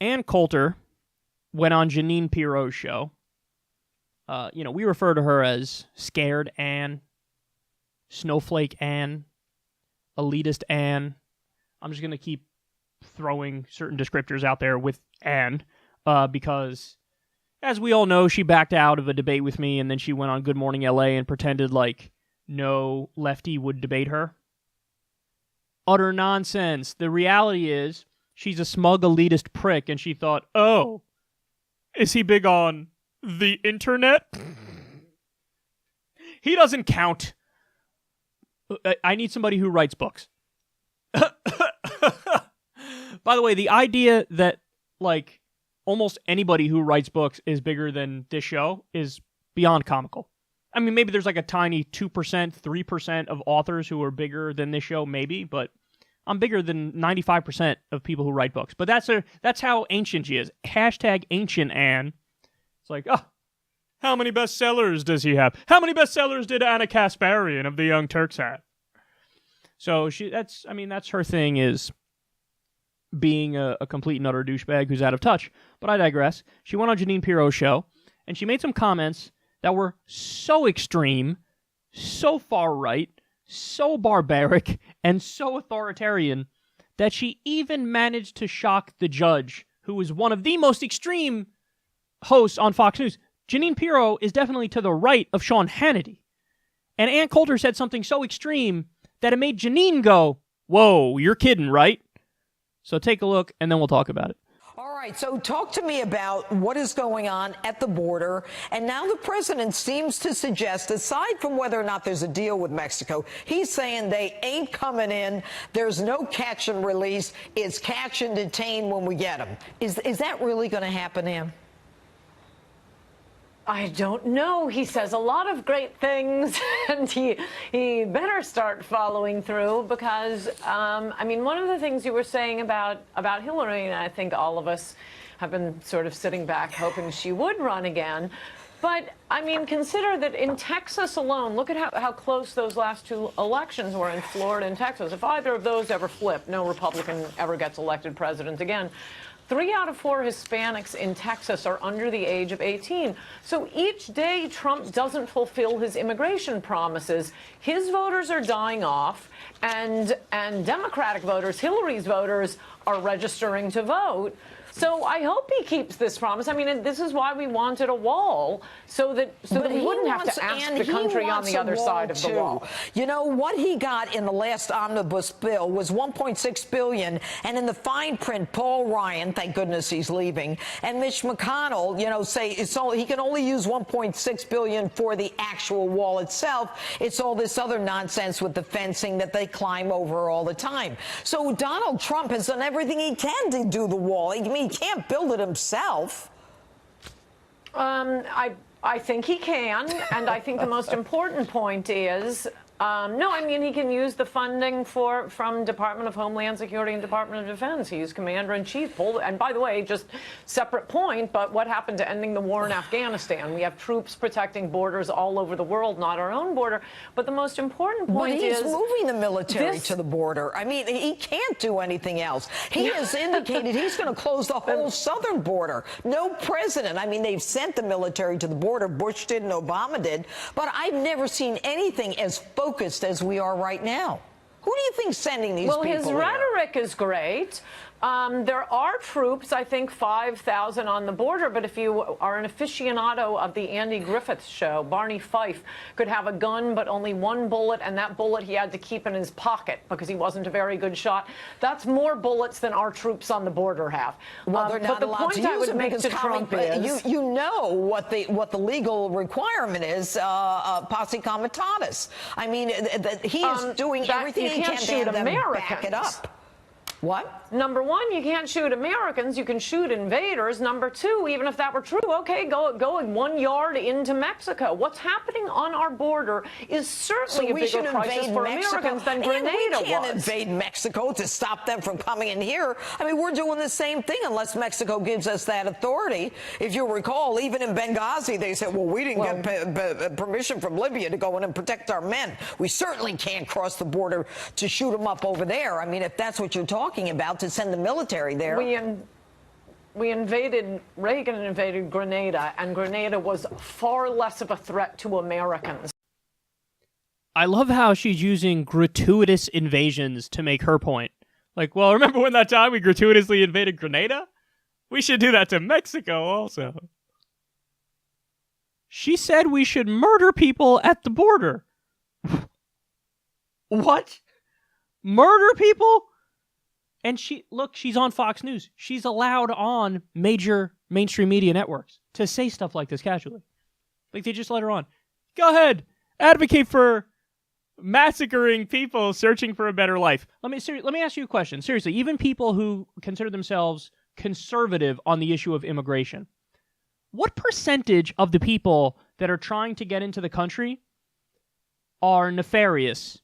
Ann Coulter went on Jeanine Pirro's show. We refer to her as Scared Ann, Snowflake Ann, Elitist Ann. I'm just going to keep throwing certain descriptors out there with Ann because, as we all know, she backed out of a debate with me and then she went on Good Morning LA and pretended like no lefty would debate her. Utter nonsense. The reality is she's a smug elitist prick and she thought, oh, is he big on the internet? He doesn't count. I need somebody who writes books. By the way, the idea that, like, almost anybody who writes books is bigger than this show is beyond comical. I mean, maybe there's like a tiny 2%, 3% of authors who are bigger than this show, maybe, but I'm bigger than 95% of people who write books. But that's how ancient she is. Hashtag ancient Anne. It's like, how many bestsellers does he have? How many bestsellers did Anna Kasparian of the Young Turks have? So that's her thing, is being a complete and utter douchebag who's out of touch. But I digress. She went on Jeanine Pirro's show, and she made some comments that were so extreme, so far right, so barbaric, and so authoritarian that she even managed to shock the judge, who is one of the most extreme hosts on Fox News. Jeanine Pirro is definitely to the right of Sean Hannity. And Ann Coulter said something so extreme that it made Jeanine go, whoa, you're kidding, right? So take a look, and then we'll talk about it. All right, so talk to me about what is going on at the border. And now the president seems to suggest, aside from whether or not there's a deal with Mexico, he's saying they ain't coming in. There's no catch and release. It's catch and detain when we get them. Is that really going to happen, Ann? I don't know. He says a lot of great things, and he better start following through because, one of the things you were saying about Hillary, and I think all of us have been sort of sitting back hoping she would run again. But, consider that in Texas alone, look at how close those last two elections were in Florida and Texas. If either of those ever flip, no Republican ever gets elected president again. 3 out of 4 Hispanics in Texas are under the age of 18. So each day Trump doesn't fulfill his immigration promises, his voters are dying off, and Democratic voters, Hillary's voters, are registering to vote. So I hope he keeps this promise. This is why we wanted a wall, so that we wouldn't have to ask the country on the other side of the wall. You know, what he got in the last omnibus bill was $1.6 billion, and in the fine print, Paul Ryan, thank goodness he's leaving, and Mitch McConnell, say he can only use $1.6 billion for the actual wall itself. It's all this other nonsense with the fencing that they climb over all the time. So Donald Trump has done everything he can to do the wall. He can't build it himself. I think he can, and I think the most important point is, he can use the funding from Department of Homeland Security and Department of Defense. He's commander-in-chief. And by the way, just separate point, but what happened to ending the war in Afghanistan? We have troops protecting borders all over the world, not our own border. But the most important point is... But he's moving the military to the border. He can't do anything else. He has indicated he's going to close the whole southern border. No president. They've sent the military to the border. Bush did and Obama did. But I've never seen anything as focused as we are right now. Who do you think's sending these people? Well, his rhetoric is great. There are troops, I think 5,000 on the border, but if you are an aficionado of the Andy Griffith show, Barney Fife could have a gun but only one bullet, and that bullet he had to keep in his pocket because he wasn't a very good shot. That's more bullets than our troops on the border have. Well, they're not allowed to use it because Trump is... You know what the legal requirement is, posse comitatus. He is doing everything he can to have them back it up. What? Number one, you can't shoot Americans. You can shoot invaders. Number two, even if that were true, okay, go 1 yard into Mexico. What's happening on our border is certainly a bigger crisis for Americans than Grenada was. We can't invade Mexico to stop them from coming in here. We're doing the same thing unless Mexico gives us that authority. If you recall, even in Benghazi, they said, well, we didn't get permission from Libya to go in and protect our men. We certainly can't cross the border to shoot them up over there. If that's what you're talking about, to send the military there. Reagan invaded Grenada, and Grenada was far less of a threat to Americans. I love how she's using gratuitous invasions to make her point. Like, well, remember when that time we gratuitously invaded Grenada? We should do that to Mexico also. She said we should murder people at the border. What? Murder people? And she's on Fox News. She's allowed on major mainstream media networks to say stuff like this casually. Like, they just let her on. Go ahead. Advocate for massacring people searching for a better life. Let me ask you a question. Seriously, even people who consider themselves conservative on the issue of immigration, what percentage of the people that are trying to get into the country are nefarious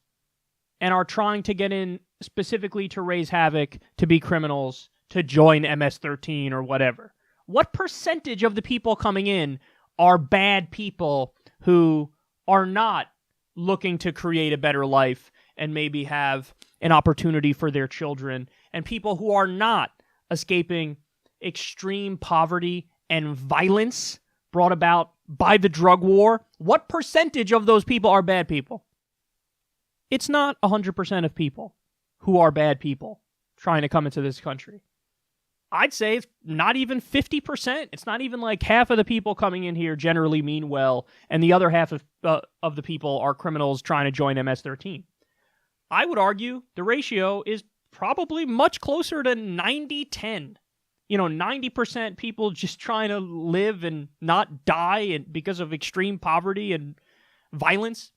and are trying to get in specifically to raise havoc, to be criminals, to join MS-13 or whatever? What percentage of the people coming in are bad people who are not looking to create a better life and maybe have an opportunity for their children, and people who are not escaping extreme poverty and violence brought about by the drug war? What percentage of those people are bad people? It's not 100% of people who are bad people trying to come into this country. I'd say it's not even 50%. It's not even like half of the people coming in here generally mean well, and the other half of the people are criminals trying to join MS-13. I would argue the ratio is probably much closer to 90-10. 90% people just trying to live and not die because of extreme poverty and violence.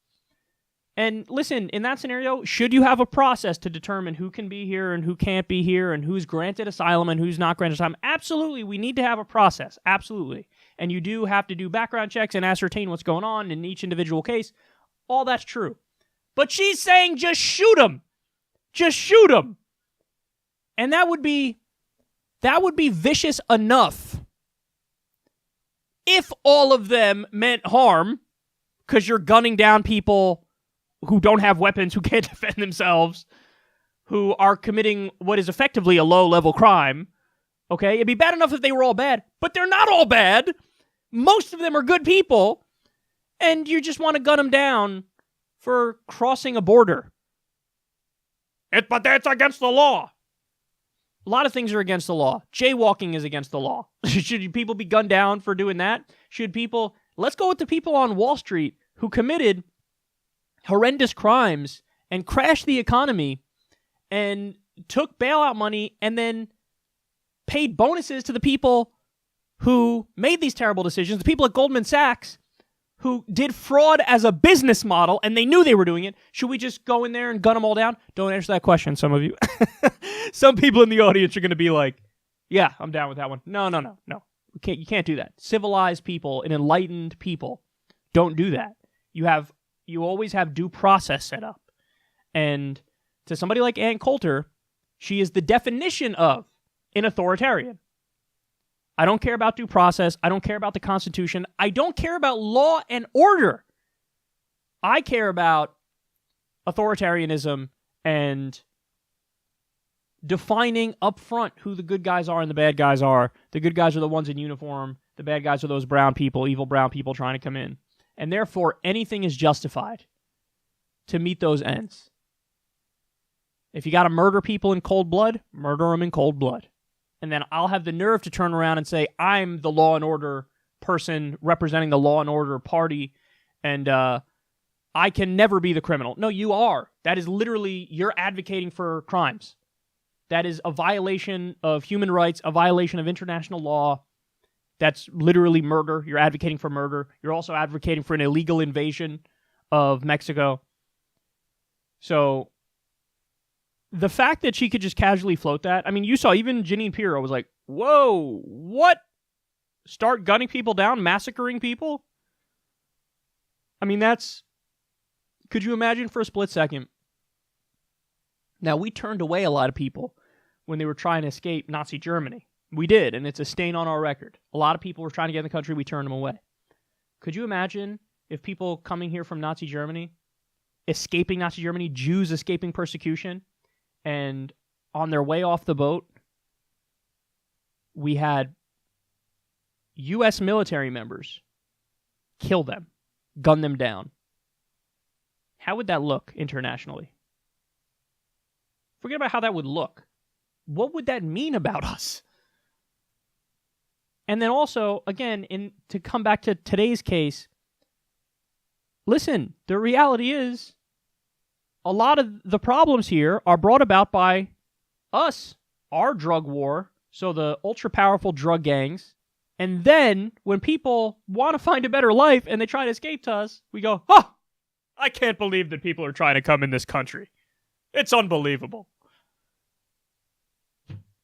And listen, in that scenario, should you have a process to determine who can be here and who can't be here and who's granted asylum and who's not granted asylum? Absolutely, we need to have a process. Absolutely. And you do have to do background checks and ascertain what's going on in each individual case. All that's true. But she's saying just shoot them. Just shoot them. And that would be vicious enough if all of them meant harm, because you're gunning down people who don't have weapons, who can't defend themselves, who are committing what is effectively a low-level crime. Okay? It'd be bad enough if they were all bad, but they're not all bad. Most of them are good people, and you just want to gun them down for crossing a border. But that's against the law. A lot of things are against the law. Jaywalking is against the law. Should people be gunned down for doing that? Let's go with the people on Wall Street who committed horrendous crimes and crashed the economy and took bailout money and then paid bonuses to the people who made these terrible decisions, the people at Goldman Sachs who did fraud as a business model and they knew they were doing it. Should we just go in there and gun them all down? Don't answer that question, some of you. Some people in the audience are going to be like, yeah, I'm down with that one. No. You can't do that. Civilized people and enlightened people don't do that. You always have due process set up. And to somebody like Ann Coulter, she is the definition of an authoritarian. I don't care about due process. I don't care about the Constitution. I don't care about law and order. I care about authoritarianism and defining up front who the good guys are and the bad guys are. The good guys are the ones in uniform. The bad guys are those brown people, evil brown people trying to come in. And therefore, anything is justified to meet those ends. If you got to murder people in cold blood, murder them in cold blood. And then I'll have the nerve to turn around and say, I'm the law and order person representing the law and order party, and I can never be the criminal. No, you are. That is literally, you're advocating for crimes. That is a violation of human rights, a violation of international law. That's literally murder. You're advocating for murder. You're also advocating for an illegal invasion of Mexico. So the fact that she could just casually float that, I mean, you saw even Jeanine Pirro was like, whoa, what? Start gunning people down, massacring people? I mean, could you imagine for a split second? Now, we turned away a lot of people when they were trying to escape Nazi Germany. We did, and it's a stain on our record. A lot of people were trying to get in the country, we turned them away. Could you imagine if people coming here from Nazi Germany, escaping Nazi Germany, Jews escaping persecution, and on their way off the boat, we had U.S. military members kill them, gun them down, how would that look internationally? Forget about how that would look. What would that mean about us? And then also, again, to come back to today's case, listen, the reality is a lot of the problems here are brought about by us, our drug war, so the ultra-powerful drug gangs. And then when people want to find a better life and they try to escape to us, we go, oh, I can't believe that people are trying to come in this country. It's unbelievable.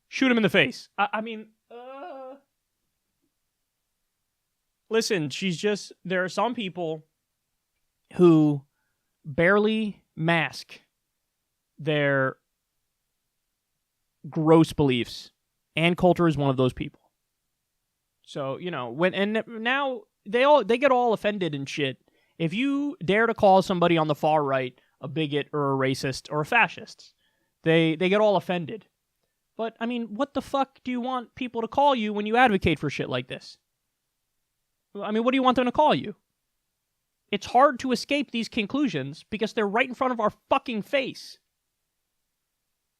Shoot him in the face. Listen, there are some people who barely mask their gross beliefs. And Coulter is one of those people. So, now they get all offended and shit. If you dare to call somebody on the far right a bigot or a racist or a fascist, they get all offended. But, what the fuck do you want people to call you when you advocate for shit like this? What do you want them to call you? It's hard to escape these conclusions because they're right in front of our fucking face.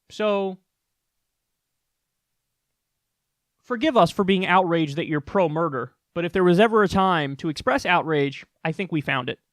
So, forgive us for being outraged that you're pro-murder, but if there was ever a time to express outrage, I think we found it.